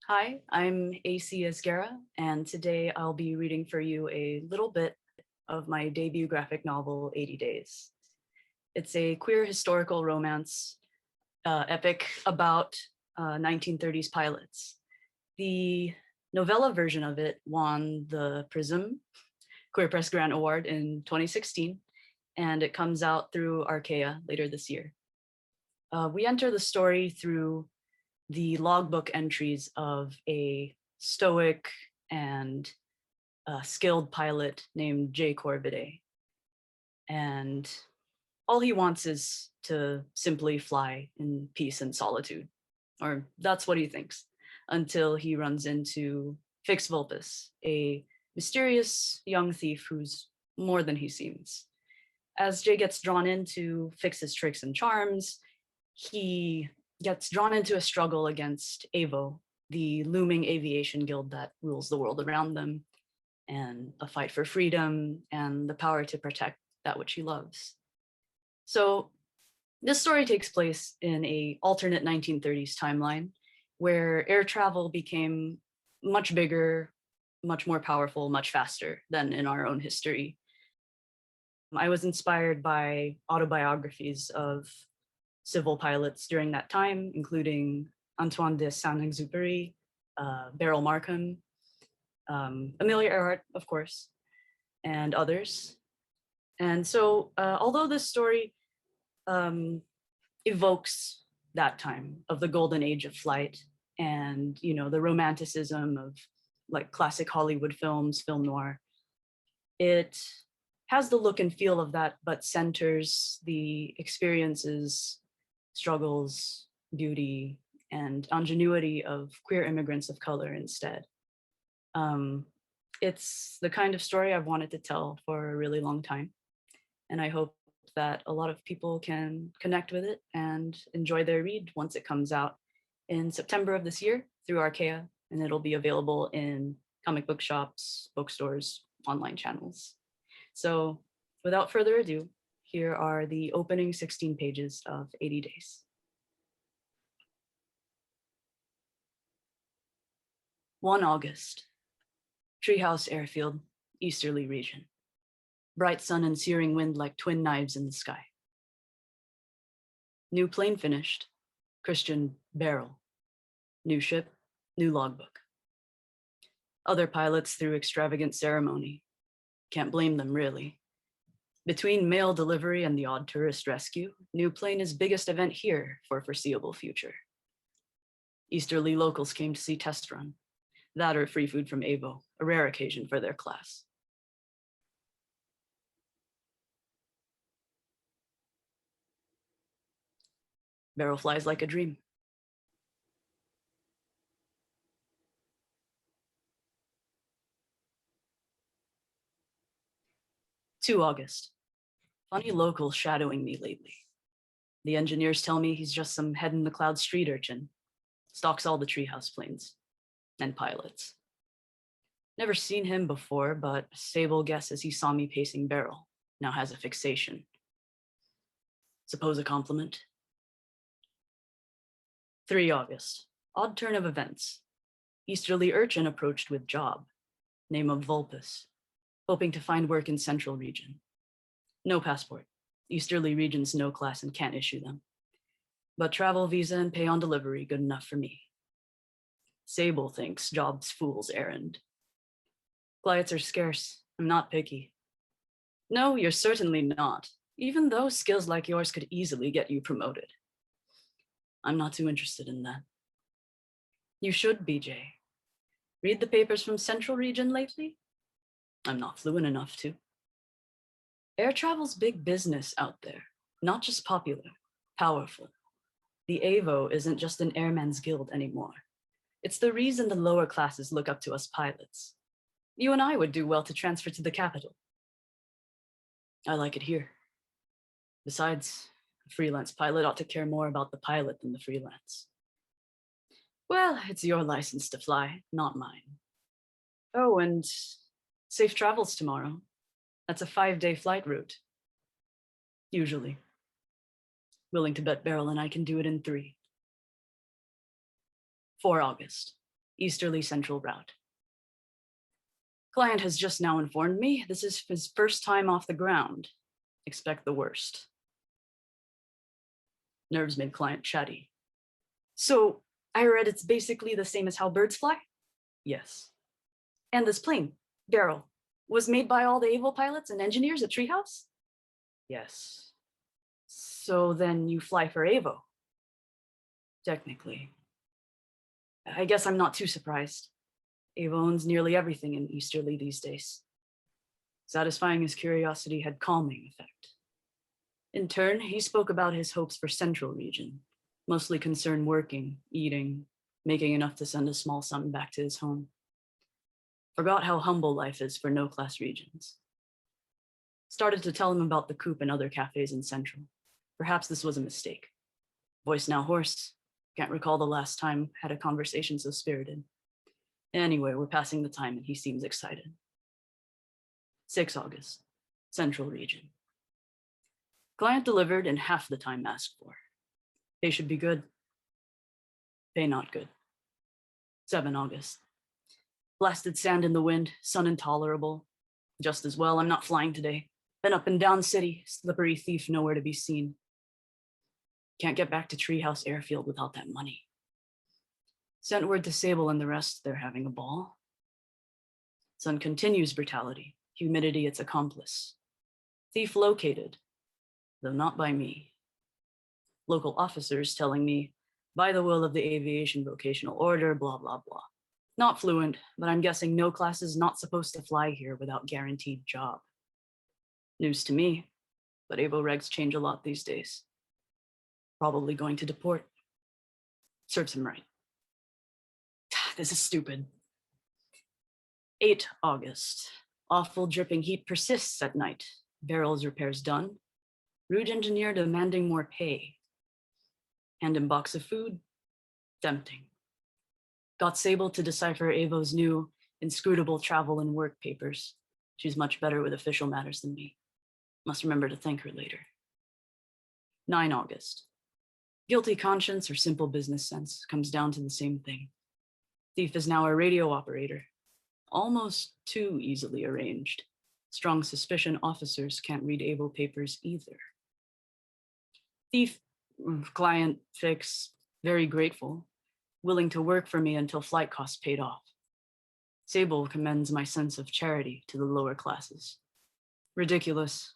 Hi, I'm AC Esquerra, and today I'll be reading for you a little bit of my debut graphic novel, 80 Days. It's a queer historical romance epic about 1930s pilots. The novella version of it won the Prism Queer Press Grant Award in 2016, and it comes out through Archaea later this year. We enter the story through the logbook entries of a stoic and skilled pilot named Jay Corviday. And all he wants is to simply fly in peace and solitude, or that's what he thinks, until he runs into Fix Vulpus, a mysterious young thief who's more than he seems. As Jay gets drawn in to fix his tricks and charms, he gets drawn into a struggle against AVO, the looming aviation guild that rules the world around them, and a fight for freedom and the power to protect that which he loves. So this story takes place in a alternate 1930s timeline where air travel became much bigger, much more powerful, much faster than in our own history. I was inspired by autobiographies of civil pilots during that time, including Antoine de Saint-Exupéry, Beryl Markham, Amelia Earhart, of course, and others. And so, although this story evokes that time of the golden age of flight and, you know, the romanticism of like classic Hollywood films, film noir, it has the look and feel of that, but centers the experiences, struggles, beauty, and ingenuity of queer immigrants of color instead. It's the kind of story I've wanted to tell for a really long time. And I hope that a lot of people can connect with it and enjoy their read once it comes out in September of this year through Archaea, and it'll be available in comic book shops, bookstores, online channels. So without further ado, here are the opening 16 pages of 80 Days. 1 August, Treehouse Airfield, Easterly Region. Bright sun and searing wind like twin knives in the sky. New plane finished, Christian Beryl. New ship, new logbook. Other pilots through extravagant ceremony. Can't blame them, really. Between mail delivery and the odd tourist rescue, new plane is biggest event here for foreseeable future. Easterly locals came to see test run. That or free food from AVO, a rare occasion for their class. Beryl flies like a dream. 2 August. Funny local shadowing me lately. The engineers tell me he's just some head in the cloud street urchin. Stalks all the treehouse planes. And pilots. Never seen him before, but Sable guesses he saw me pacing Beryl. Now has a fixation. Suppose a compliment? 3 August. Odd turn of events. Easterly urchin approached with job. Name of Vulpus. Hoping to find work in Central Region. No passport. Easterly Region's no class and can't issue them. But travel visa and pay on delivery good enough for me. Sable thinks job's fool's errand. Clients are scarce. I'm not picky. No, you're certainly not, even though skills like yours could easily get you promoted. I'm not too interested in that. You should be, Jay. Read the papers from Central Region lately? I'm not fluent enough to. Air travel's big business out there, not just popular, powerful. The AVO isn't just an airman's guild anymore. It's the reason the lower classes look up to us pilots. You and I would do well to transfer to the capital. I like it here. Besides, a freelance pilot ought to care more about the pilot than the freelance. Well, it's your license to fly, not mine. Oh, and safe travels tomorrow. That's a 5-day flight route. Usually. Willing to bet Beryl and I can do it in 3. 4 August. easterly central route. Client has just now informed me this is his first time off the ground. Expect the worst. Nerves made client chatty. So I read it's basically the same as how birds fly? Yes. And this plane, Daryl, was made by all the Avo pilots and engineers at Treehouse? Yes. So then you fly for Avo? Technically. I guess I'm not too surprised. Avo owns nearly everything in Easterly these days. Satisfying his curiosity had calming effect. In turn, he spoke about his hopes for Central Region, mostly concerned working, eating, making enough to send a small sum back to his home. Forgot how humble life is for no-class regions. Started to tell him about the Coop and other cafes in Central. Perhaps this was a mistake. Voice now hoarse. Can't recall the last time had a conversation so spirited. Anyway, we're passing the time and he seems excited. 6 August, Central Region. Client delivered in half the time asked for. Pay should be good. Pay not good. 7 August. Blasted sand in the wind, sun intolerable. Just as well, I'm not flying today. Been up and down city, slippery thief nowhere to be seen. Can't get back to Treehouse Airfield without that money. Sent word to Sable and the rest they're having a ball. Sun continues brutality, humidity its accomplice. Thief located, though not by me. Local officers telling me, by the will of the Aviation Vocational Order, blah, blah, blah. Not fluent, but I'm guessing no class is not supposed to fly here without guaranteed job. News to me, but Avo regs change a lot these days. Probably going to deport. Serves him right. This is stupid. 8 August. Awful dripping heat persists at night. Barrels repairs done. Rude engineer demanding more pay. Hand him box of food. Tempting. Got Sable to decipher Avo's new inscrutable travel and work papers. She's much better with official matters than me. Must remember to thank her later. 9 August. Guilty conscience or simple business sense comes down to the same thing. Thief is now a radio operator. Almost too easily arranged. Strong suspicion officers can't read Avo papers either. Thief, client, fix, very grateful. Willing to work for me until flight costs paid off. Sable commends my sense of charity to the lower classes. Ridiculous.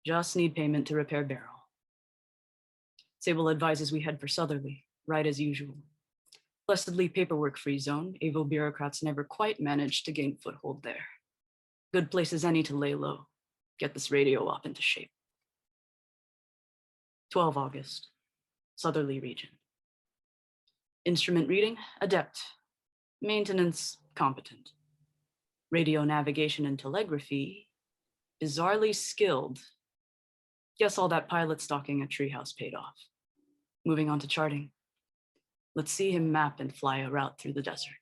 Just need payment to repair barrel. Sable advises we head for Southerly, right as usual. Blessedly paperwork-free zone, Avo bureaucrats never quite managed to gain foothold there. Good place as any to lay low. Get this radio op into shape. 12 August, Southerly region. Instrument reading, adept. Maintenance, competent. Radio navigation and telegraphy, bizarrely skilled. Guess all that pilot stalking at Treehouse paid off. Moving on to charting. Let's see him map and fly a route through the desert.